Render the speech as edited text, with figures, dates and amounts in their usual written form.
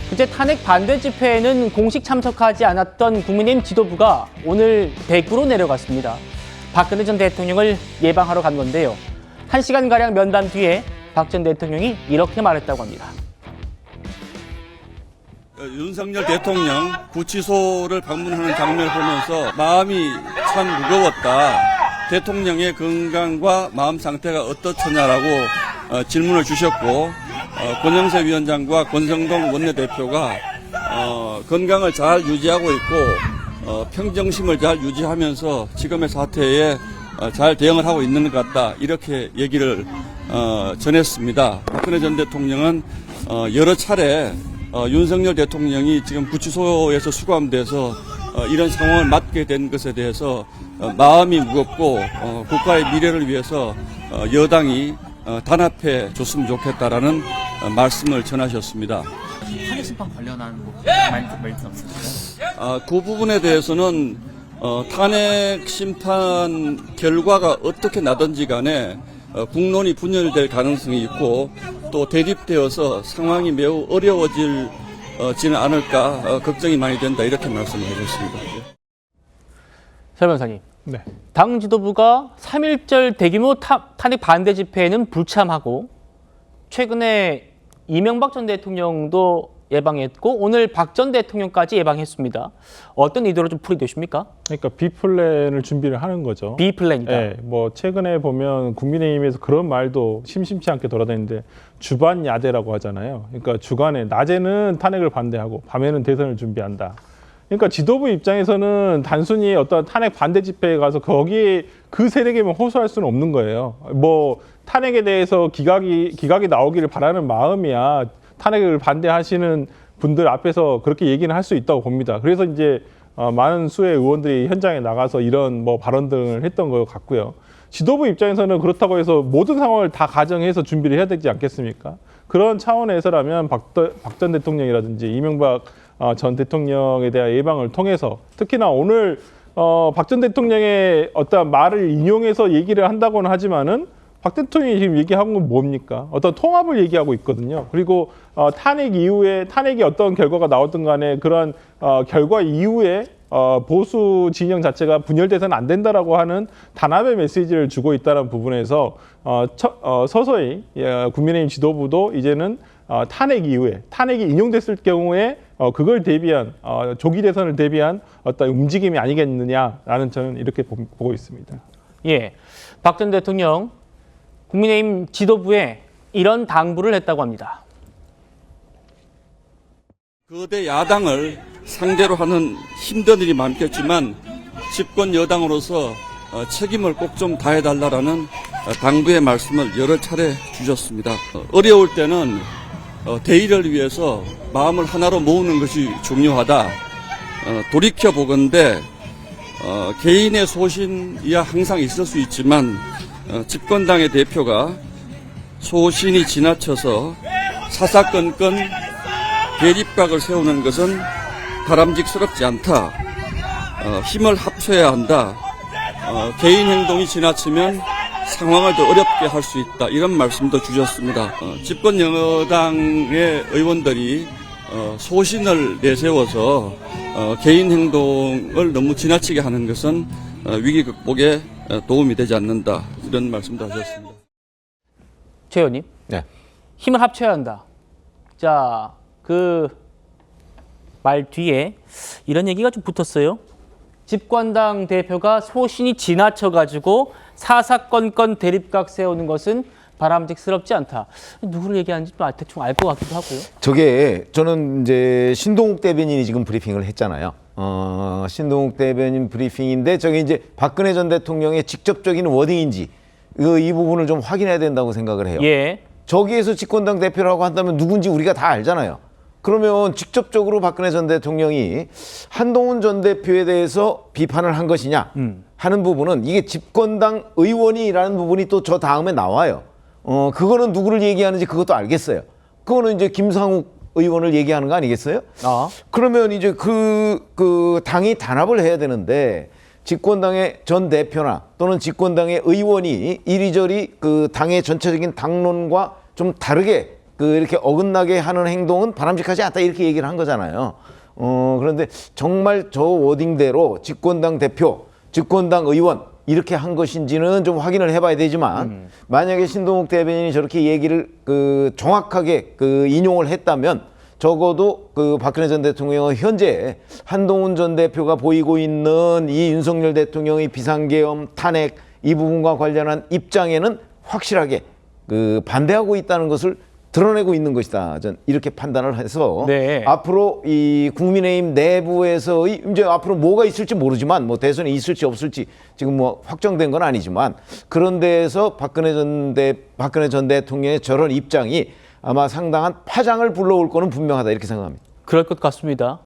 그제 탄핵 반대 집회에는 공식 참석하지 않았던 국민의힘 지도부가 오늘 대구로 내려갔습니다. 박근혜 전 대통령을 예방하러 간 건데요. 1시간가량 면담 뒤에 박 전 대통령이 이렇게 말했다고 합니다. 윤석열 대통령 구치소를 방문하는 장면을 보면서 마음이 참 무거웠다. 대통령의 건강과 마음 상태가 어떻느냐라고 질문을 주셨고, 권영세 위원장과 권성동 원내대표가 건강을 잘 유지하고 있고 평정심을 잘 유지하면서 지금의 사태에 잘 대응을 하고 있는 것 같다, 이렇게 얘기를 전했습니다. 박근혜 전 대통령은 여러 차례 윤석열 대통령이 지금 구치소에서 수감돼서 이런 상황을 맞게 된 것에 대해서 마음이 무겁고 국가의 미래를 위해서 여당이 단합해 줬으면 좋겠다라는 말씀을 전하셨습니다. 탄핵 심판 관련한 멘트 없으실까요? 그 부분에 대해서는 탄핵 심판 결과가 어떻게 나든지 간에 국론이 분열될 가능성이 있고 또 대립되어서 상황이 매우 어려워지지는 않을까 걱정이 많이 된다, 이렇게 말씀을 해줬습니다. 설 변호사님, 네. 당 지도부가 3.1절 대규모 탄핵 반대 집회에는 불참하고 최근에 이명박 전 대통령도 예방했고 오늘 박 전 대통령까지 예방했습니다. 어떤 의도로 좀 풀이되십니까? 그러니까 B 플랜을 준비를 하는 거죠. B 플랜이다. 네, 뭐 최근에 보면 국민의힘에서 그런 말도 심심치 않게 돌아다니는데 주반 야대라고 하잖아요. 그러니까 주간에 낮에는 탄핵을 반대하고 밤에는 대선을 준비한다. 그러니까 지도부 입장에서는 단순히 어떤 탄핵 반대 집회에 가서 거기에 그 세력에만 호소할 수는 없는 거예요. 뭐 탄핵에 대해서 기각이 나오기를 바라는 마음이야 탄핵을 반대하시는 분들 앞에서 그렇게 얘기는 할 수 있다고 봅니다. 그래서 이제 많은 수의 의원들이 현장에 나가서 이런 뭐 발언 등을 했던 것 같고요. 지도부 입장에서는 그렇다고 해서 모든 상황을 다 가정해서 준비를 해야 되지 않겠습니까? 그런 차원에서라면 박 전 대통령이라든지 이명박 전 대통령에 대한 예방을 통해서 특히나 오늘 박 전 대통령의 어떤 말을 인용해서 얘기를 한다고는 하지만은 박 대통령이 지금 얘기한 건 뭡니까? 어떤 통합을 얘기하고 있거든요. 그리고 탄핵 이후에 탄핵이 어떤 결과가 나오든 간에 그런 결과 이후에 보수 진영 자체가 분열돼서는 안 된다라고 하는 단합의 메시지를 주고 있다는 부분에서 서서히 국민의힘 지도부도 이제는 탄핵 이후에 탄핵이 인용됐을 경우에 그걸 대비한 조기 대선을 대비한 어떤 움직임이 아니겠느냐라는 저는 이렇게 보고 있습니다. 예, 박 전 대통령 국민의힘 지도부에 이런 당부를 했다고 합니다. 거대 야당을 상대로 하는 힘든 일이 많겠지만 집권 여당으로서 책임을 꼭 좀 다해달라는 당부의 말씀을 여러 차례 주셨습니다. 어려울 때는 대의를 위해서 마음을 하나로 모으는 것이 중요하다. 돌이켜보건대 개인의 소신이야 항상 있을 수 있지만 집권당의 대표가 소신이 지나쳐서 사사건건 대립각을 세우는 것은 바람직스럽지 않다. 힘을 합쳐야 한다. 개인 행동이 지나치면 상황을 더 어렵게 할 수 있다, 이런 말씀도 주셨습니다. 집권 여당의 의원들이 소신을 내세워서 개인 행동을 너무 지나치게 하는 것은 위기 극복에 도움이 되지 않는다, 이런 말씀도 하셨습니다. 최 의원님, 네. 힘을 합쳐야 한다. 자, 그 말 뒤에 이런 얘기가 좀 붙었어요. 집권당 대표가 소신이 지나쳐가지고 사사건건 대립각 세우는 것은 바람직스럽지 않다. 누구를 얘기하는지 대충 알 것 같기도 하고요. 저게 저는 이제 신동욱 대변인이 지금 브리핑을 했잖아요. 신동욱 대변인 브리핑인데 저게 이제 박근혜 전 대통령의 직접적인 워딩인지 이 부분을 좀 확인해야 된다고 생각을 해요. 예. 저기에서 집권당 대표라고 한다면 누군지 우리가 다 알잖아요. 그러면 직접적으로 박근혜 전 대통령이 한동훈 전 대표에 대해서 비판을 한 것이냐 하는 부분은 이게 집권당 의원이라는 부분이 또 저 다음에 나와요. 그거는 누구를 얘기하는지 그것도 알겠어요. 그거는 이제 김상욱 의원을 얘기하는 거 아니겠어요? 그러면 이제 그 당이 단합을 해야 되는데 집권당의 전 대표나 또는 집권당의 의원이 이리저리 그 당의 전체적인 당론과 좀 다르게 이렇게 어긋나게 하는 행동은 바람직하지 않다 이렇게 얘기를 한 거잖아요. 그런데 정말 저 워딩대로 집권당 대표, 집권당 의원 이렇게 한 것인지는 좀 확인을 해봐야 되지만 만약에 신동욱 대변인이 저렇게 얘기를 정확하게 인용을 했다면 적어도 박근혜 전 대통령은 현재 한동훈 전 대표가 보이고 있는 이 윤석열 대통령의 비상계엄 탄핵 이 부분과 관련한 입장에는 확실하게 반대하고 있다는 것을 드러내고 있는 것이다. 전 이렇게 판단을 해서 네. 앞으로 이 국민의힘 내부에서의 이제 앞으로 뭐가 있을지 모르지만 뭐 대선이 있을지 없을지 지금 뭐 확정된 건 아니지만 그런 데에서 박근혜 전 대통령의 저런 입장이 아마 상당한 파장을 불러올 거는 분명하다 이렇게 생각합니다. 그럴 것 같습니다.